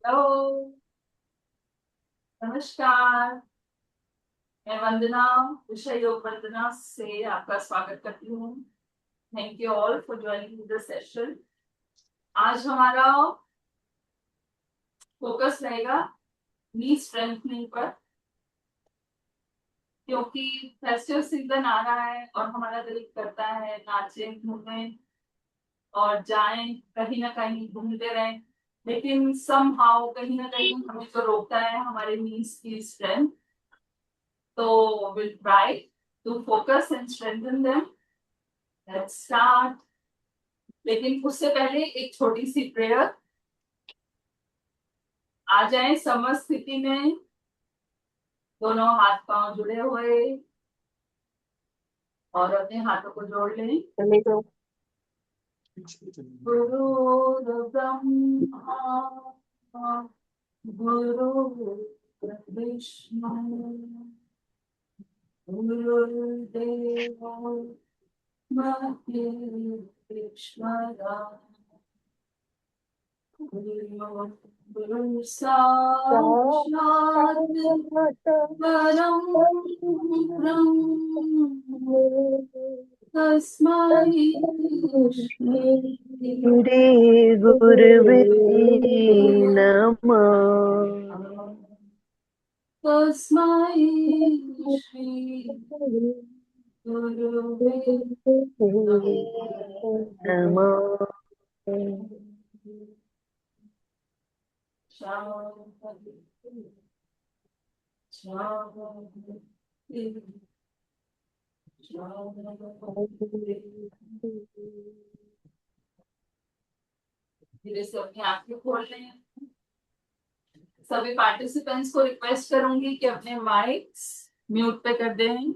Hello. नमस्कार। मैं वंदना, विषय योग वंदना से आपका स्वागत करती हूँ। Thank you all for joining the session. आज हमारा फोकस रहेगा नी स्ट्रेंथनिंग पर, क्योंकि फेस्टिव सीजन आ रहा है और हमारा दिल करता है नाचें घूमें और जाएं, कहीं ना कहीं घूमते रहें। लेकिन समहाउ कहीं ना कहीं हमें तो रोकता है हमारे नीज की स्ट्रेंथ। तो will try to focus and strengthen them. Let's start. लेकिन उससे पहले एक छोटी सी प्रेयर। आ जाए समझ स्थिति में, दोनों हाथ पांव जुड़े हुए और अपने हाथों को जोड़ लें। गुरु ब्रह्मा गुरु विष्णु गुरुदेव महेश्वरा गुरु साक्षात् परम ब्रह्म तस्मै श्री श्री गुरुवे नमः। तस्मै श्री गुरुवे नमः। शांति शांति शांति। धीरे से अपनी आंखें खोल लें। सभी पार्टिसिपेंट्स को रिक्वेस्ट करूंगी कि अपने माइक्स म्यूट पे कर दें।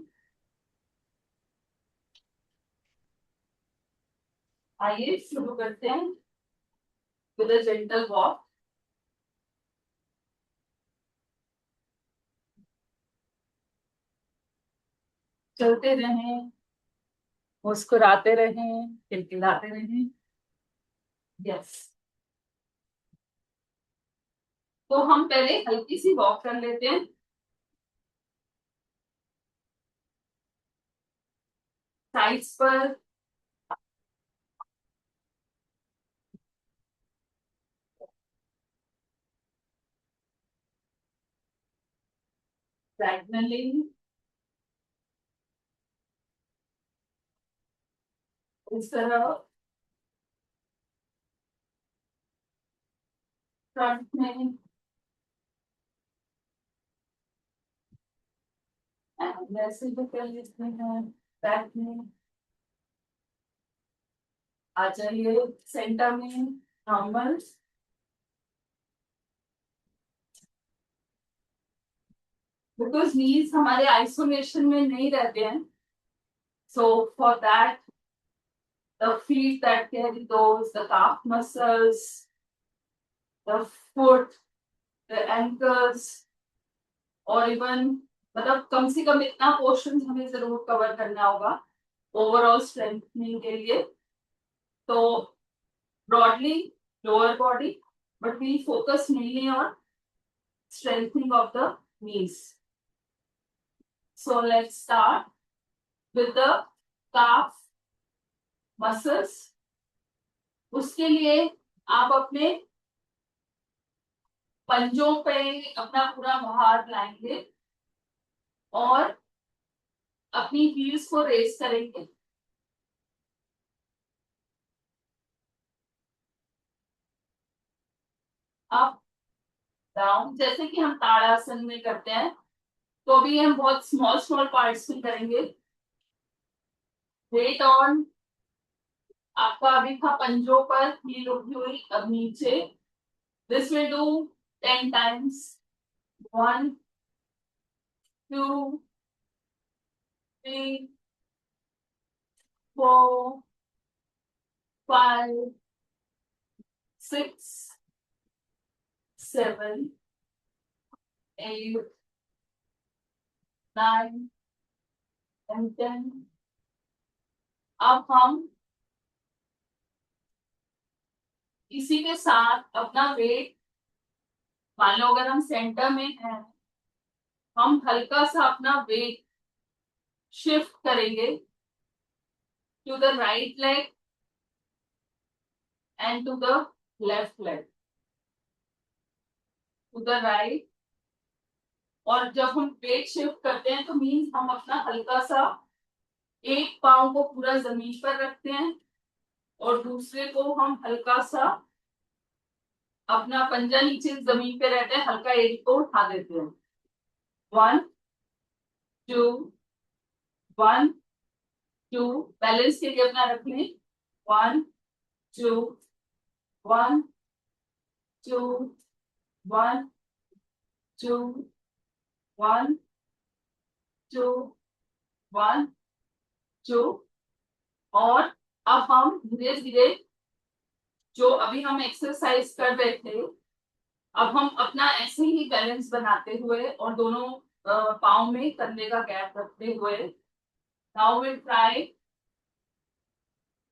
आइए शुरू करते हैं विद अ जेंटल वॉक। चलते रहें, मुस्कुराते रहें, खिलखिलाते रहें। यस। तो हम पहले हल्की सी वॉक कर लेते हैं। साइड्स पर डायगनली इस तरह, फ्रंट में वैसे भी कर लेते हैं। बैक में आ जाइए, सेंटर में नॉर्मल। बिकॉज नीज हमारे आइसोलेशन में नहीं रहते हैं, so for that the feet that carry those, the calf muscles, the foot, the ankles, और इवन मतलब कम से कम इतना पोर्शन हमें जरूर कवर करना होगा ओवरऑल स्ट्रेंथनिंग के लिए। तो broadly lower body, but we focus mainly on strengthening of the knees. So let's start with the calf muscles. उसके लिए आप अपने पंजों पे अपना पूरा भार लाएंगे और अपनी हील्स को रेस करेंगे। अप डाउन, जैसे कि हम ताड़ासन में करते हैं, तो भी हम बहुत स्मॉल स्मॉल पार्ट्स में करेंगे। वेट ऑन, आपका अभी था पंजों पर, हील उठी हुई, अब नीचे। This will do 10 times. 1 2 3 4 5 6 7 8 9 and 10। अब हम इसी के साथ अपना वेट मान लो अगर हम सेंटर में हैं, हम हल्का सा अपना वेट शिफ्ट करेंगे to the right leg and to the left leg, to the right. और जब हम वेट शिफ्ट करते हैं तो मीन्स हम अपना हल्का सा एक पाँव को पूरा जमीन पर रखते हैं और दूसरे को हम हल्का सा अपना पंजा नीचे जमीन पे रहते हैं, हल्का एड़ी को उठा देते हैं। 1 2 1 2, बैलेंस के लिए अपना रख लें। 1 2 1 2 1 2 1 2 1 2। और अब हम धीरे धीरे जो अभी हम एक्सरसाइज कर रहे थे, अब हम अपना ऐसे ही बैलेंस बनाते हुए और दोनों पाँव में कंधे का गैप रखते हुए, नाउ विल ट्राई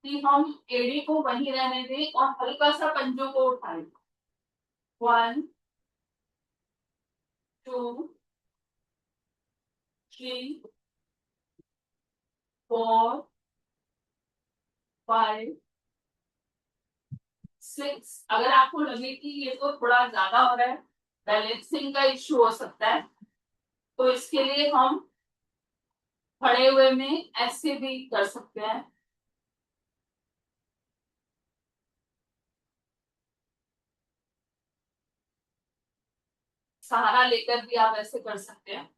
कि हम एड़ी को वहीं रहने दें और हल्का सा पंजों को उठाएं। 1 2 3 4 5 6। अगर आपको लगे कि ये तो थोड़ा ज्यादा हो रहा है, बैलेंसिंग का इश्यू हो सकता है, तो इसके लिए हम खड़े हुए में ऐसे भी कर सकते हैं। सहारा लेकर भी आप ऐसे कर सकते हैं।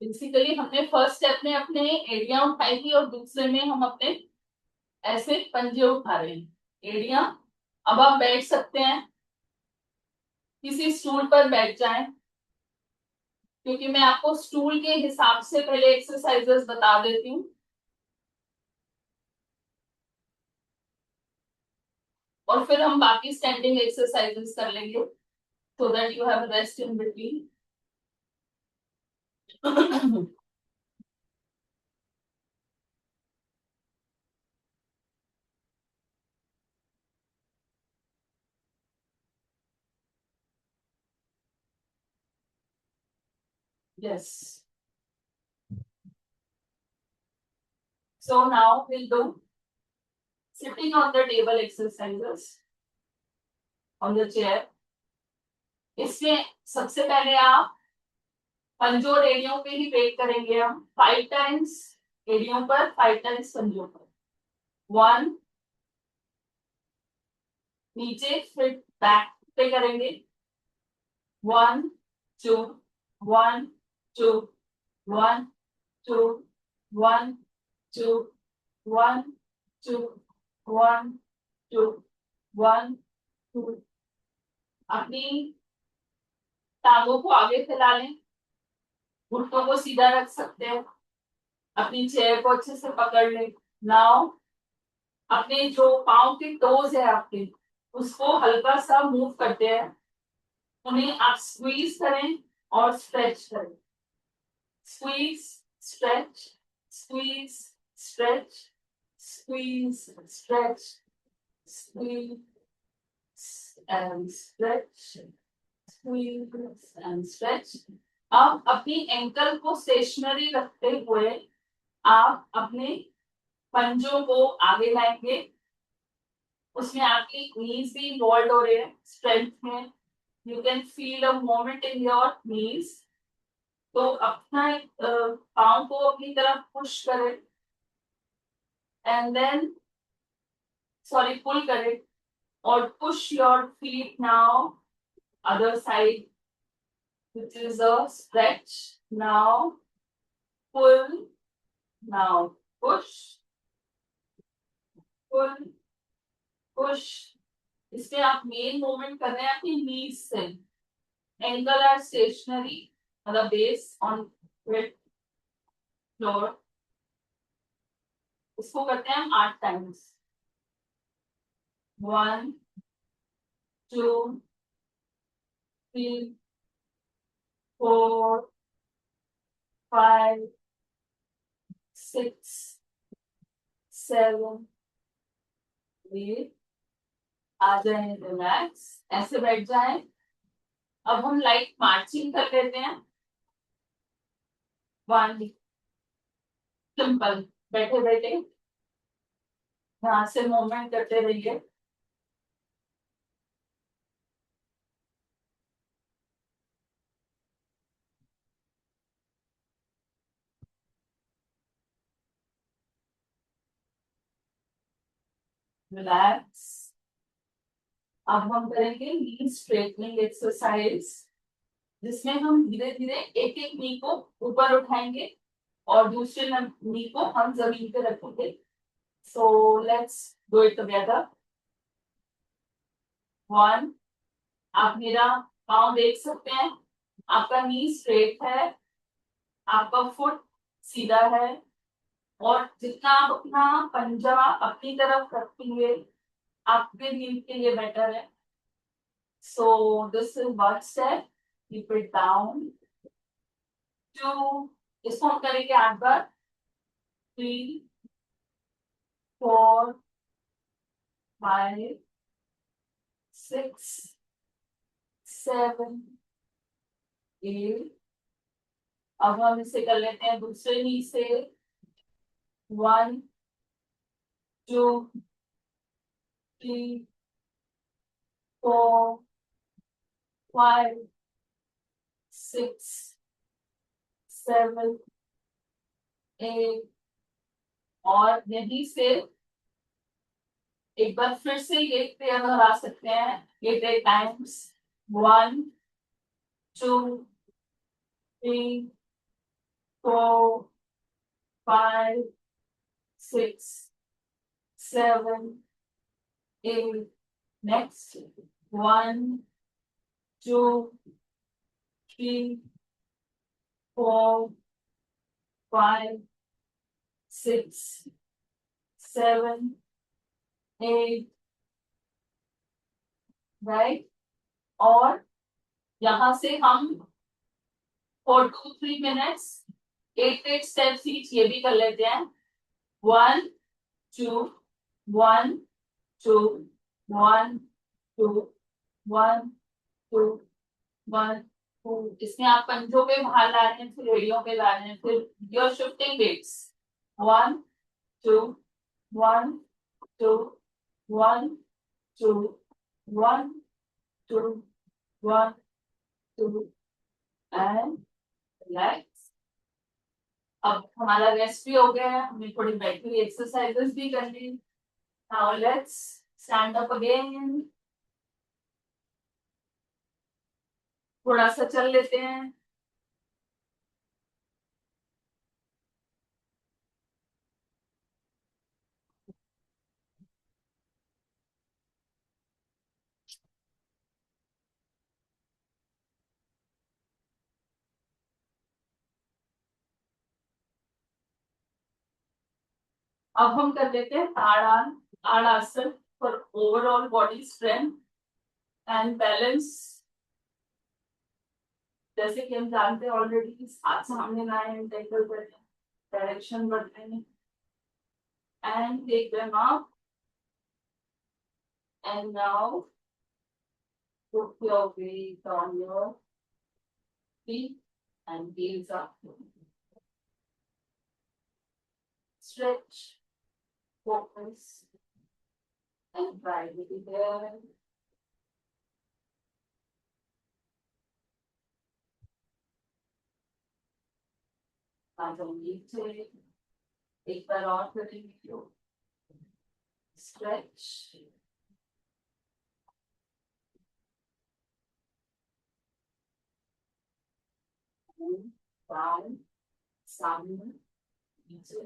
बेसिकली हमने फर्स्ट स्टेप में अपने एड़ियां उठाई थी और दूसरे में हम अपने ऐसे पंजे उठा रहे हैं, एड़ियां। अब आप बैठ सकते हैं, किसी स्टूल पर बैठ जाएं, क्योंकि मैं आपको स्टूल के हिसाब से पहले एक्सरसाइजेस बता देती हूँ और फिर हम बाकी स्टैंडिंग एक्सरसाइजेस कर लेंगे, so that you have rest in between. Yes. So now we'll do sitting on the table exercises on the chair. इसमें सबसे पहले आप पंजों और एड़ियों पे ही वेट करेंगे। हम 5 टाइम्स एड़ियों पर, 5 टाइम्स पंजों पर। 1 नीचे, फिर बैक पे करेंगे। 1 2 1 2 1 2 1 2 1 2 1 2 1 2। अपनी टांगों को आगे फैला लें, घुटनों को सीधा रख सकते हैं, अपनी चेयर को अच्छे से पकड़ लें। नाउ अपने जो पाँव के टोज है आपके, उसको हल्का सा मूव करते हैं, उन्हें आप स्क्वीज करें और स्ट्रेच करें। Squeeze stretch squeeze stretch squeeze stretch squeeze and stretch squeeze and stretch. अब अपनी एंकल को स्टेशनरी रखते हुए आप अपने पंजों को आगे लाएंगे, उसमें आपकी नीज भी इन्वॉल्व हो रहे हैं स्ट्रेंथ में। You can feel a moment in your knees. तो अपना पाँव को अपनी तरफ पुश करें एंड देन सॉरी पुल करें और push your feet now other side, which is a stretch. Now pull, now push, pull, push। इसमें आप मेन मूवमेंट कर रहे हैं अपनी नीज से। Ankle are stationary on the base on wet floor. इसको करते हैं हम 8 टाइम्स. 1 2 3 4 5 6 7 8. आ जाए रिलैक्स, ऐसे बैठ जाए. अब हम लाइट मार्चिंग कर लेते हैं. 1 सिंपल, बैठे बैठे यहाँ से मूवमेंट करते रहिए. रिलैक्स. अब हम करेंगे नी स्ट्रेटनिंग एक्सरसाइज, जिसमें हम धीरे धीरे एक एक नी को ऊपर उठाएंगे और दूसरे नी को हम जमीन पे रखेंगे. So let's do it together. 1. आप मेरा पाँव देख सकते हैं. आपका नी स्ट्रेट है, आपका फुट सीधा है, और जितना आप अपना पंजा अपनी तरफ रखेंगे आपके नींद के लिए बेटर है. So this is one step. Keep it down. 2. इसको हम करेंगे 8 बार. 3 4 5 6 7 8. अब हम इसे कर लेते हैं दूसरे नी से. 1 2 3 4 5 6 7 8. और यहीं से एक बार फिर से ये पेयर दोहरा सकते हैं 8 टाइम्स. 1 2 3 4 5 6 7 8. Next. 1 2 3 4 5 6 7 8. राइट. और यहाँ से हम 4 to 3 minutes 8 स्टेप्स ईच ये भी कर लेते हैं. 1 2 1 2 1 2 1 2 1 2. इसमें आप पंजों पे बाहर ला रहे हैं, फिर एड़ियों पे ला रहे हैं, फिर your shifting weights. 1 2 1 2 1 2 1 2 1 2 and relax. अब हमारा रेस्ट भी हो गया है, हमने थोड़ी बैठी हुई एक्सरसाइजेस भी कर ली. Now let's stand up again. थोड़ा सा चल लेते हैं. अब हम कर लेते हैं tadasana for overall body strength and balance. जैसे कि हम जानते हैं ऑलरेडी, हाथ सामने लाए हैं, टेकल कर रहे हैं, डायरेक्शन बढ़ रहे हैं, and take them up. And now put your weight on your feet and gaze up. Stretch, focus, and try to be there. नीचे एक बार और करेंगे. Stretch. Down, सामने, नीचे,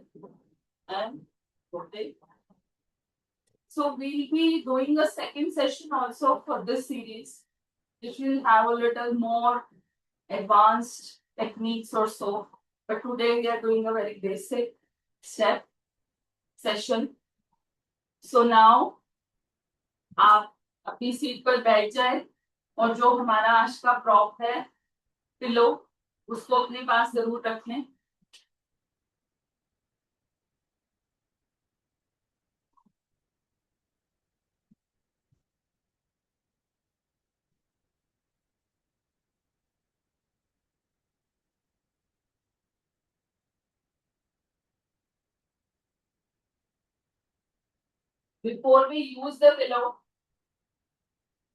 and rotate. So we'll be doing a second session also for this series. It will have a little more advanced techniques or so. But today we are doing a very basic step session. So now आप अपनी seat पर बैठ जाए और जो हमारा आज का प्रॉप है पिलो उसको अपने पास जरूर रखें. Before we use the pillow,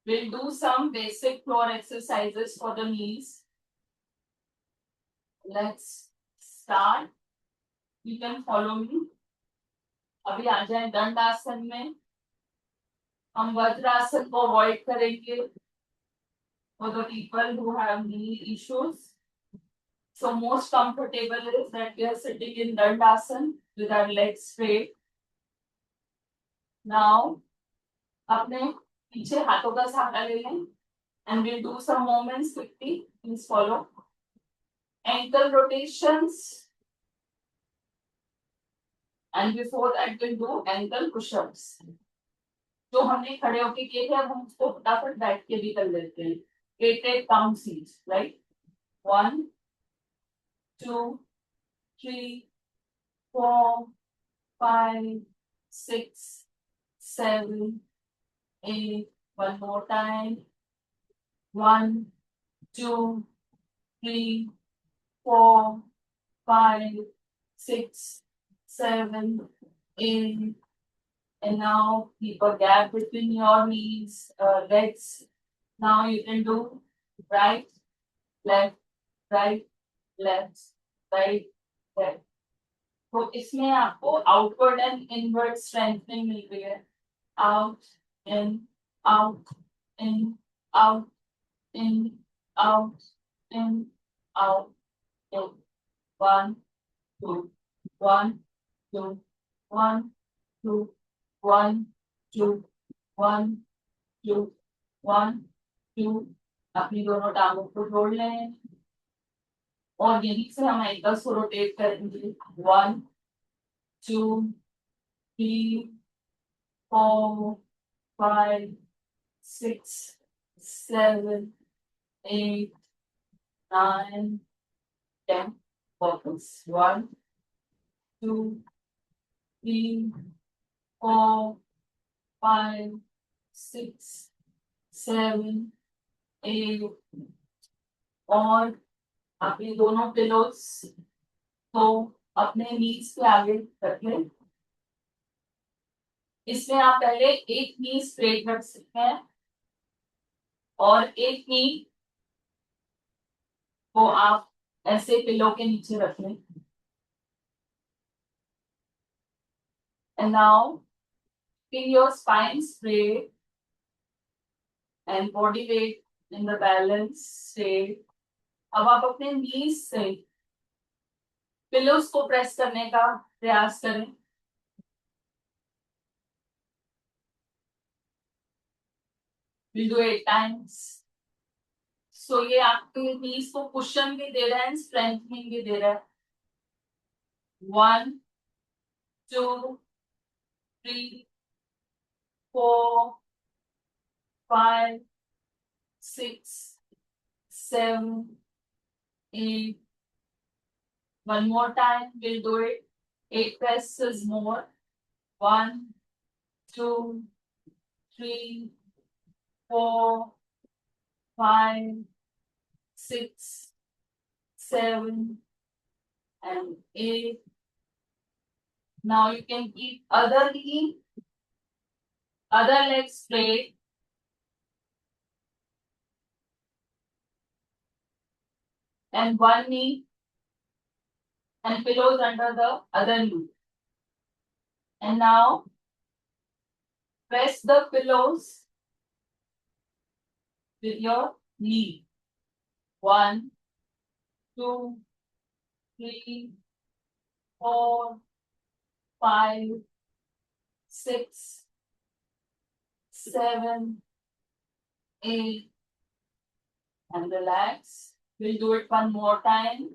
we'll do some basic floor exercises for the knees. Let's start. You can follow me. अभी आ जाए दंड आसन में. हम वज्रासन को अवॉइड करेंगे for the people who have knee issues. So most comfortable is that we are sitting in Dandasana with our legs straight. Now, अपने पीछे हाथों का सहारा ले लें and we'll do some movements quickly. Please follow. Ankle rotations. And before that we'll do ankle push-ups. जो हमने खड़े होके किए थे अब हम उसको फटाफट बैठ के भी कर लेते हैं. 8 counts each, right? 1, 2, 3, 4, 5, 6, 7, 8. One more time. 1, 2, 3, 4, 5, 6, 7, 8. And now keep a gap between your knees, legs. Now you can do right, left, right, left, right, left. तो इसमें आपको आउटवर्ड एंड इनवर्ड स्ट्रेंथनिंग मिल रही है. Out, in, out, in, out, in, out, in, out, in. 1, 2, 1, 2, 1, 2, 1, 2, 1, 2, 1, 2. अपनी दोनों टांगों को जोड़ लें और यहीं से हम एंकल्स को रोटेट करेंगे. 1, 2, 3, 4, 5, 6, 7, 8, 9, 10. Focus. 1, 2, 3, 4, 5, 6, 7, 8. और अपनी दोनों पिलोस तो अपने नीज के आगे रखें. इसमें आप पहले एक नी स्ट्रेट रख सकते हैं और एक नी को आप ऐसे पिलो के नीचे रख लें. And now keep your spine straight and body weight in the balance state. अब आप अपने नीज से पिलोस को प्रेस करने का प्रयास करें. We'll do 8 times. So ये आपके नीज को कुशन भी दे रहा है एंड स्ट्रेंथनिंग भी दे रहा है. 1, 2, 3, 4, 5, 6, 7, 8. One more time, we'll do it. 8 presses more. 1, 2, 3, 4, 5, 6, 7, and 8. Now you can keep other knee, other leg straight. And one knee and pillows under the other knee. And now press the pillows with your knee. 1, 2, 3, 4, 5, 6, 7, 8. and relax. We'll do it one more time.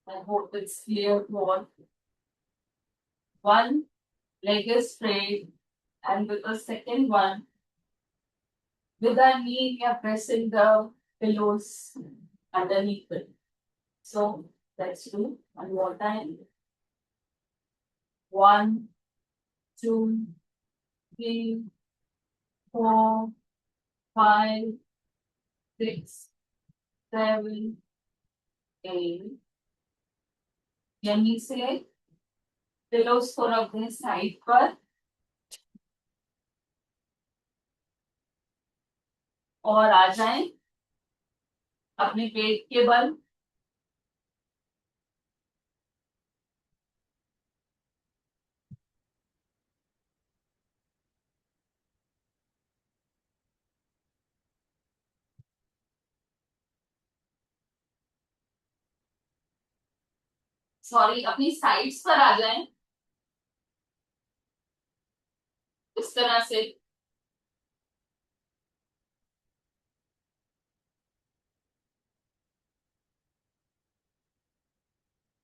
I hope it's clear to all. One leg is straight, and with the second one, with our knee, we are pressing the pillows underneath it. So let's do one more time. 1, 2, 3, 4, 5, 6, 7, 8. यहीं से pillows को रख दें side पर और आ जाएं अपने पेट के बल। सॉरी, अपनी साइड्स पर आ जाएं इस तरह से।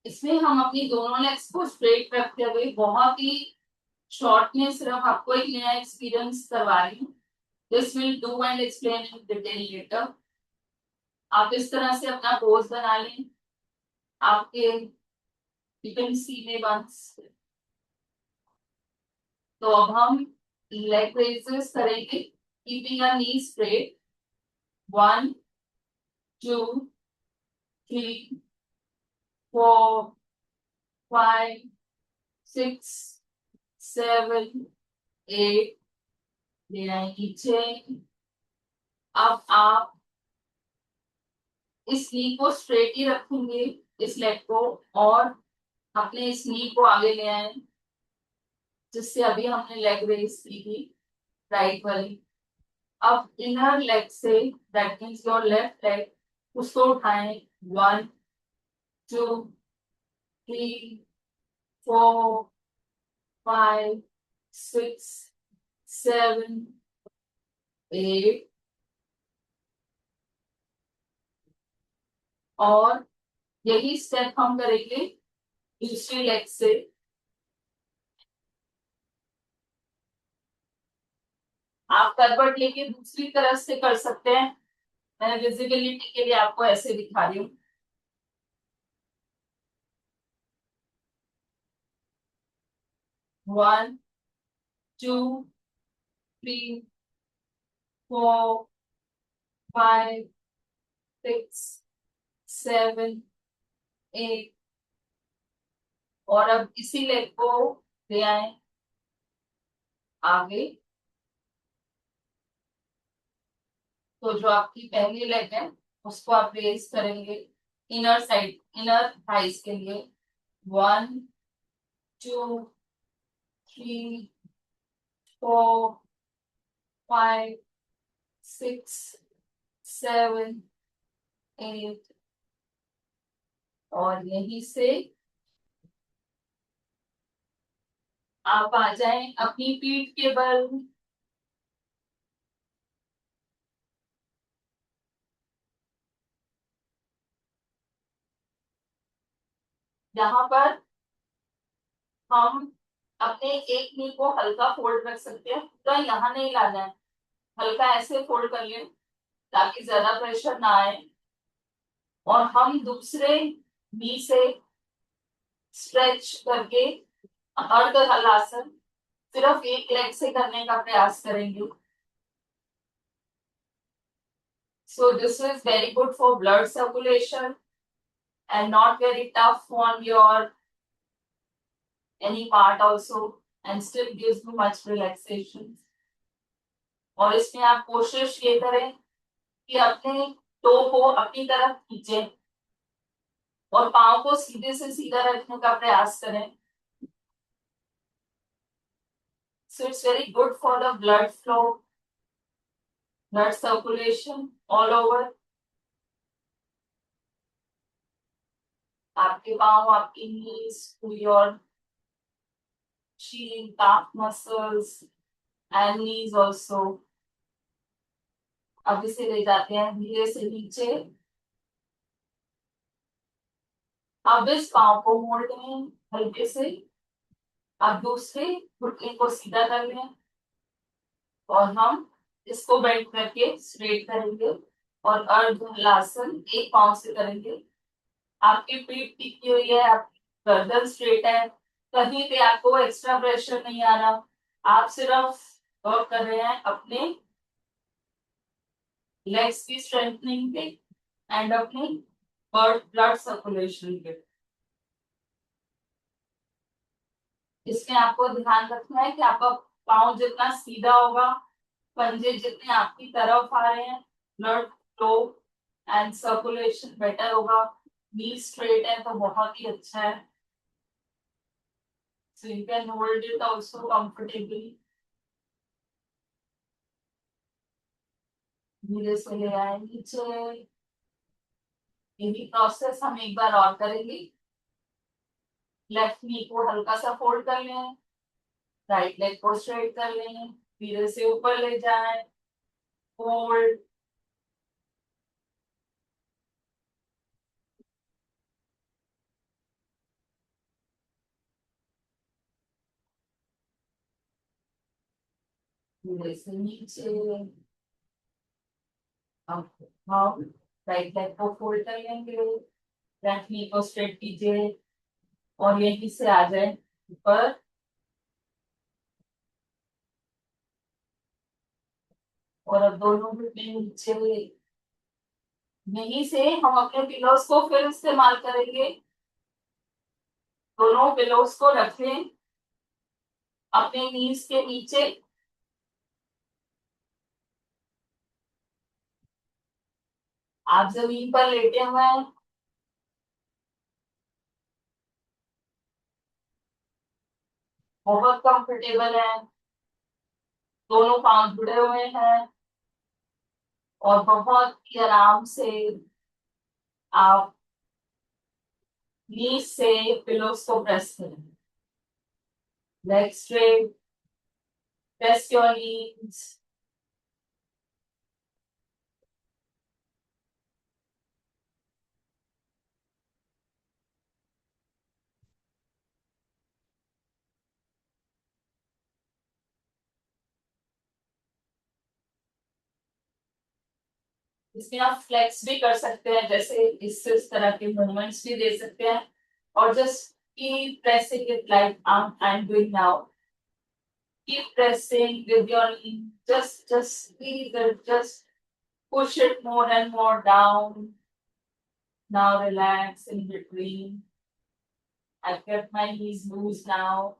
इसमें हम अपनी दोनों लेग्स को स्ट्रेट रखते हुए बहुत ही शॉर्ट में सिर्फ आपको एक नया एक्सपीरियंस करवा रही हूँ। This will do and explain in detail letter. आप इस तरह से अपना पोज बना लें। आपके यू कैन सी में वंस। तो अब हम लेग रेजेस करेंगे कीपिंग अ नी स्ट्रेट। 1, 2, 3, 4, 5, 6, 7, 8। ले आए नीचे। अब आप इस नी को स्ट्रेट ही रखेंगे, इस लेग को, और अपने इस नी को आगे ले आए जिससे अभी हमने लेग रेस की थी राइट वाली। अब इनर लेग से, that means your left leg, उसको उठाएं। 1, 2, 3, 4, 5, 6, 7, 8। और यही स्टेप हम करेंगे दूसरी लेग से। आप करवट लेके दूसरी तरफ से कर सकते हैं। मैं विजिबिलिटी के लिए आपको ऐसे दिखा रही हूँ। 1, 2, 3, 4, 5, 6, 7, 8। और अब इसी लेग को ले आए आगे। तो जो आपकी पहली लेग है उसको आप रेस करेंगे इनर साइड, इनर थाइस के लिए। 1, 2, 3, 4, 5, 6, 7, 8। और यहीं से आप आ जाएं अपनी पीठ के बल। यहाँ पर हम अपने एक नी को हल्का फोल्ड रख सकते हैं, तो यहाँ नहीं लाना है, हल्का ऐसे फोल्ड कर लें ताकि ज्यादा प्रेशर ना आए। और हम दूसरे नी से स्ट्रेच करके अर्ध हलासन सिर्फ एक लेग से करने का प्रयास करेंगे। So this is very good for blood circulation and not very tough on your any part also, and still gives you much relaxation. और इसमें आप कोशिश ये करें कि अपने टो को अपनी तरफ खींचे और पाँव को सीधे से सीधा रखने का प्रयास करें। So it's very good for the blood flow, blood circulation all over. आपके पाँव, आपकी knees to your shin, calf muscles and knees also. अब इसे ले जाते हैं धीरे से नीचे। अब इस पाँव को मोड़ दें हल्के से। अब दूसरे घुटने को सीधा कर लें और हम इसको बेंड करके स्ट्रेट करेंगे और अर्ध हलासन एक पाँव से करेंगे। आपकी पीठ टिकी हुई है, आपकी गर्दन स्ट्रेट है, कहीं पे आपको एक्स्ट्रा प्रेशर नहीं आ रहा। आप सिर्फ वर्क कर रहे हैं अपने लेग्स की स्ट्रेंथनिंग पे एंड अपनी ब्लड सर्कुलेशन पे। इसमें आपको ध्यान रखना है कि आपका पाँव जितना सीधा होगा, पंजे जितने आपकी तरफ आ रहे हैं, blood flow and circulation better होगा। नी स्ट्रेट है तो बहुत ही अच्छा है। So you can hold it also comfortably. धीरे से ले आए नीचे। यही प्रोसेस हम एक बार और करेंगे। लेफ्ट नी को हल्का सा फोल्ड कर लें, राइट लेग को स्ट्रेट कर लें, धीरे से ऊपर ले जाएं, फोल्ड, धीरे से नीचे। अब हम राइट लेग को फोल्ड कर लेंगे, लेफ्ट नी को स्ट्रेट कीजिए और यहीं से आ जाए ऊपर। और अब दोनों घुटने नीचे। यहीं से हम अपने पिलोस को फिर इस्तेमाल करेंगे। दोनों पिलोस को रखें अपने नीज के नीचे। आप जमीन पर लेटे हुए हैं, बहुत कंफर्टेबल है, दोनों पांव जुड़े हुए हैं और बहुत ही आराम से आप नीज से पिलोस को प्रेस करें। Leg straight, press your knees. इसमें आप फ्लेक्स भी कर सकते हैं, जैसे इस तरह के मूवमेंट्स भी दे सकते हैं और just keep pressing it like I am doing now. Keep pressing with your knee, just squeeze it, just push it more and more down. Now relax in between. I've kept my knees loose now.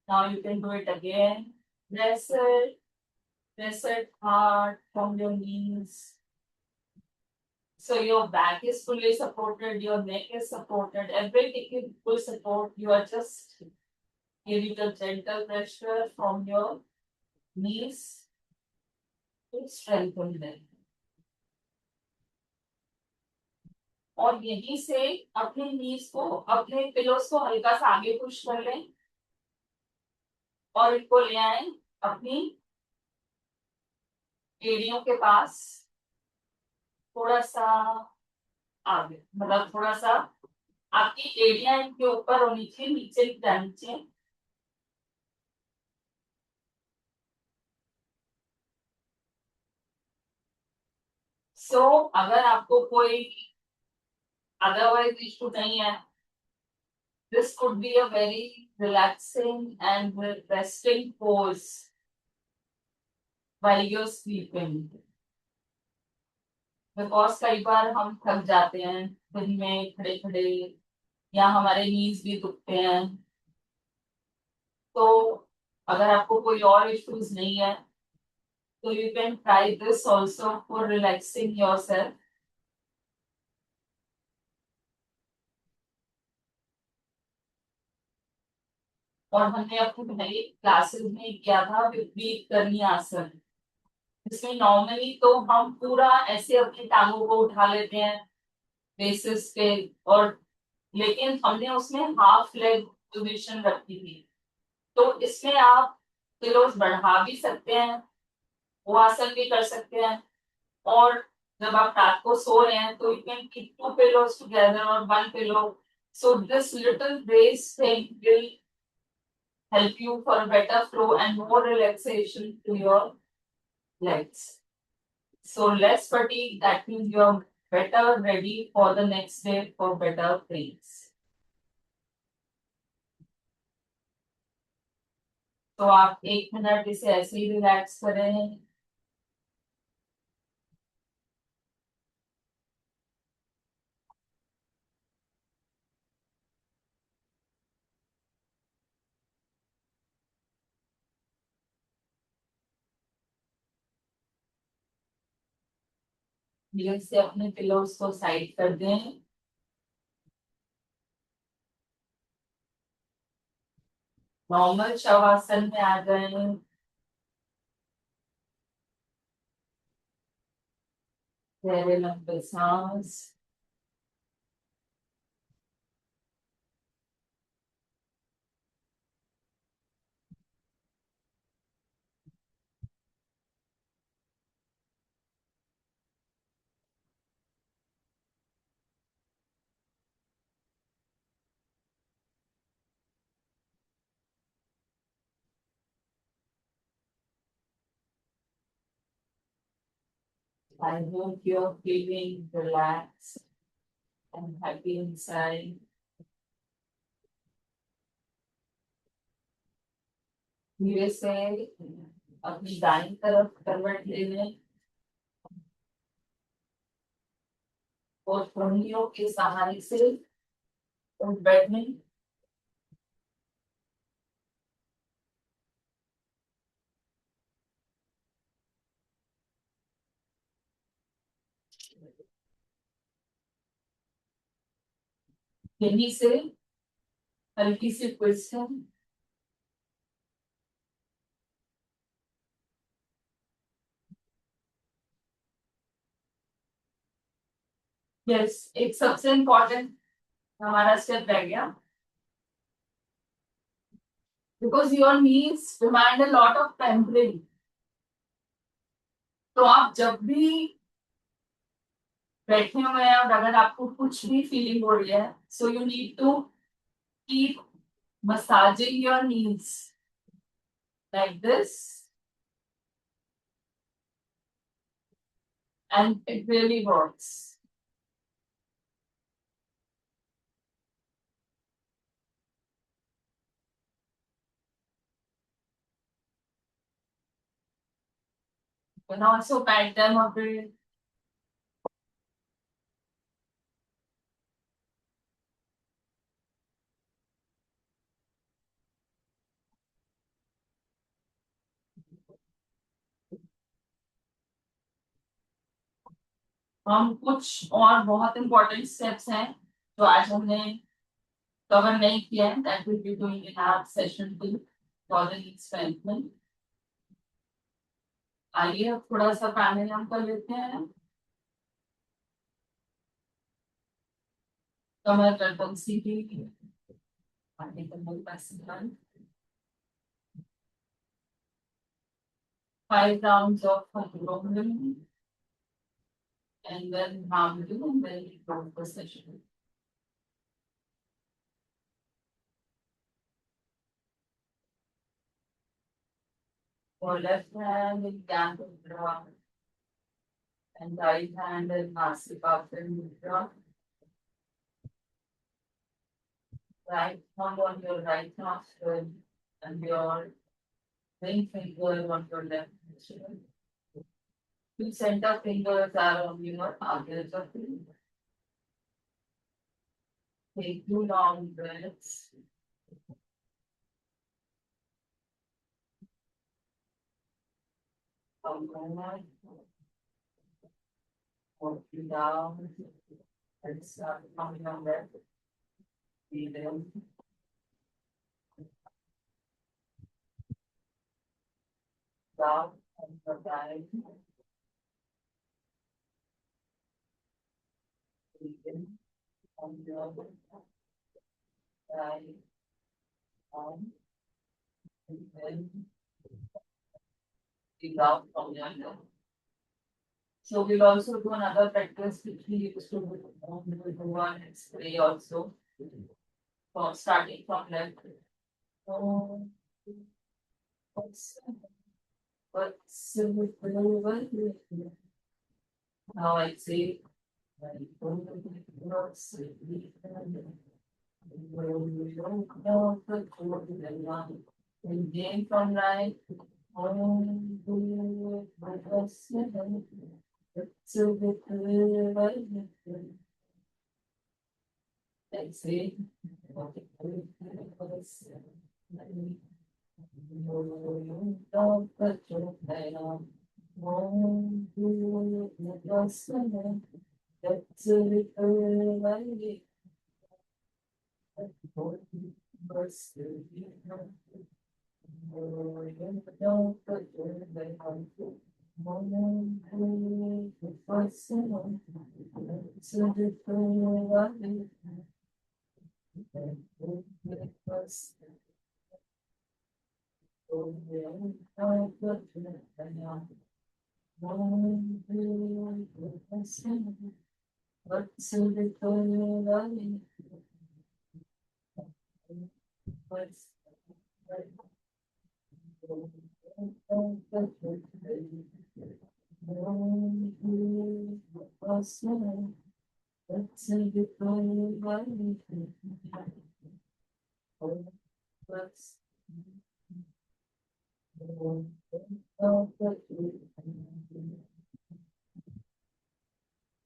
Now you can do it again. Press it hard from your knees. So your back is fully supported, your neck is supported, everything is full support. You are just giving a gentle pressure from your knees to strengthen them. और यहीं से अपने नीज को, अपने pillows को हल्का सा आगे पुश कर लें और इनको ले आए अपनी एड़ियों के पास, थोड़ा सा आगे, मतलब थोड़ा सा आपकी एड़ियां इनके ऊपर होनी चाहिए, नीचे नहीं जानी चाहिए। सो अगर आपको कोई अदरवाइज इशू नहीं है, this could be a very relaxing and resting pose while you're sleeping. Because कई बार हम थक जाते हैं दिन में खड़े खड़े, या हमारे नीज भी दुखते हैं। तो अगर आपको कोई और इश्यूज नहीं है तो you can try this also for relaxing your self. और हमने अपनी पहली क्लासेस में किया था विपरीत करनी आसन, इसमें नॉर्मली तो हम पूरा ऐसे अपनी टांगों को उठा लेते हैं बेसिस पे, और लेकिन हमने उसमें हाफ लेग पोजीशन रखी थी। तो इसमें आप किलोस बढ़ा भी सकते हैं, वो आसन भी कर सकते हैं और जब आप रात को सो रहे हैं तो you can keep two pillows together or one pillow. So this little brace thing will help you for a better flow and more relaxation to your legs. So less fatigue, that means you're better ready for the next day for better breaks. तो आप 1 minute इसे ऐसे ही relax करें. धीरे से अपने pillows को side कर दें. नॉर्मल शवासन में आ जाएं. गहरे लंबे सांस. I hope you're feeling relaxed and happy inside. धीरे से अपनी दाईं तरफ करवट ले लें और उंगलियों के सहारे से उस बेड में यहीं से हल्की सी क्वेश्चन. यस, एक सबसे इम्पोर्टेंट हमारा स्टेप रह गया. Because your needs demand a lot of pampering. तो आप जब भी बैठे हुए हैं और अगर आपको कुछ भी फीलिंग हो रही है, so you need to keep massaging your knees like this and it really works. You can also pat them a bit. हम कुछ और बहुत इंपॉर्टेंट स्टेप्स हैं जो आज हमने कवर नहीं किया है. That will be doing in our session 2 for the knee strengthening. आइए अब थोड़ा सा प्राणायाम कर लेते हैं. कमर गर्दन सीधी, आगे कमर passing. 5 rounds of abdomen and then rounding and then we go for session. For left hand in Canto Mudra and right hand in Nasikaptan Mudra. Right thumb on your right nostril and your ring finger on your left nostril. Two center fingers are on your others of the. Take 2 long breaths. Come on. Walk you down and start coming on left. Breathe in. Down and the side. Breathe in on your right arm. And then breathe out from your left. So we'll also do another practice which we used to do. We will do one spray also for starting from left. So what's now I say and gain from right. I say,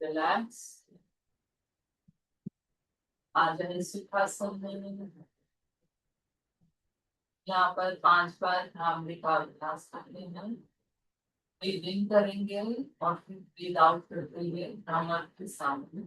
relax. आ जाए सुखासन में यहाँ पर 5 बार भ्रामरी का अभ्यास करते हैं breathing करेंगे और फिर ब्रीद आउट करते हुए भ्रामर के सामने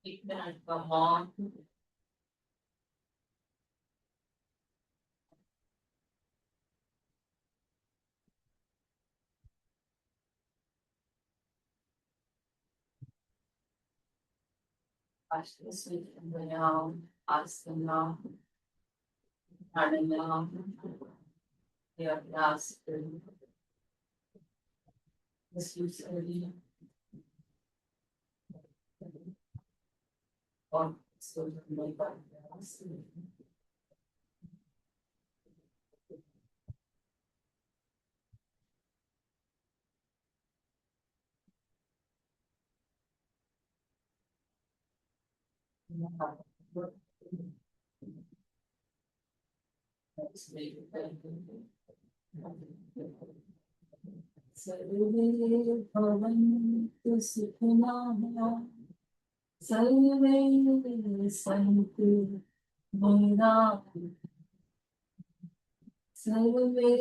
एक मिनट का मौन व्यायाम आसना प्राणायाम ये अभ्यास और सर्वे भवन्तु सुखिनः सर्वे सन्तु निरामयाः सर्वे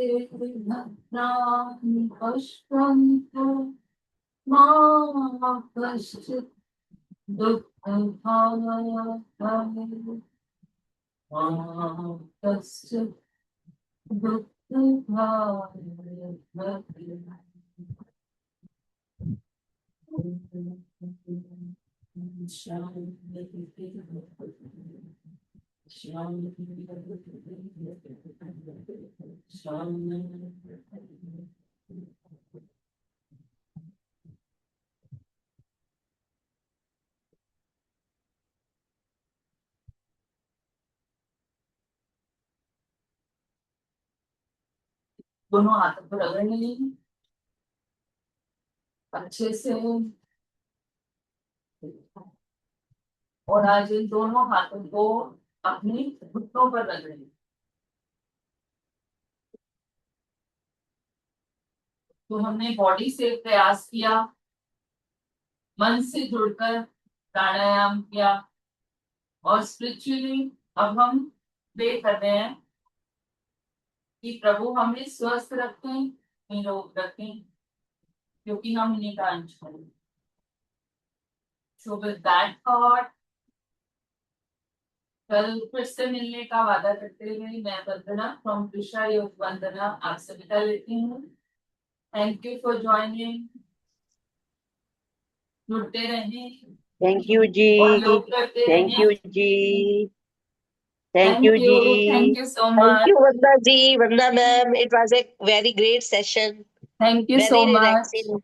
भद्राणि पश्यन्तु मा कश्चित् दुःखभाग् मा कश्चित् दुःखभाग् दोनों हाथों को रगड़ने अच्छे से। और आज इन दोनों हाथों को अपने घुटनों पर रगड़ें। तो हमने बॉडी से प्रयास किया, मन से जुड़कर प्राणायाम किया, और स्पिरिचुअली अब हम प्रे कर रहे हैं कि प्रभु हमें स्वस्थ रखें, निरोग रखें, क्योंकि हम इन्हीं का अंश हैं। सो विद दैट थॉट, कल फिर से मिलने का वादा करते हुए मैं वंदना फ्रॉम कृष्णा योग वंदना आपसे विदा लेती हूँ। Thank you for joining. जुड़ते रहें थैंक यू जी, और योग करते थैंक रहें। यू जी, थैंक यू जी, thank you so Thank much, you, Vanda ji, Vanda ma'am. It was a very great session. Thank you so Very much, relaxing.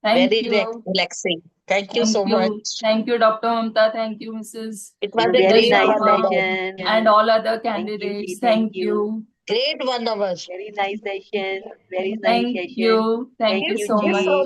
Thank Very you, relaxing. Thank you so thank you, much. Thank you doctor Mamta, thank you Mrs It was a very great nice 1 hour. session. and all other Thank you जी, candidates. thank Thank you. you, Great 1 hour. Very nice session, very nice thank session. you, thank Thank you you so जी. much.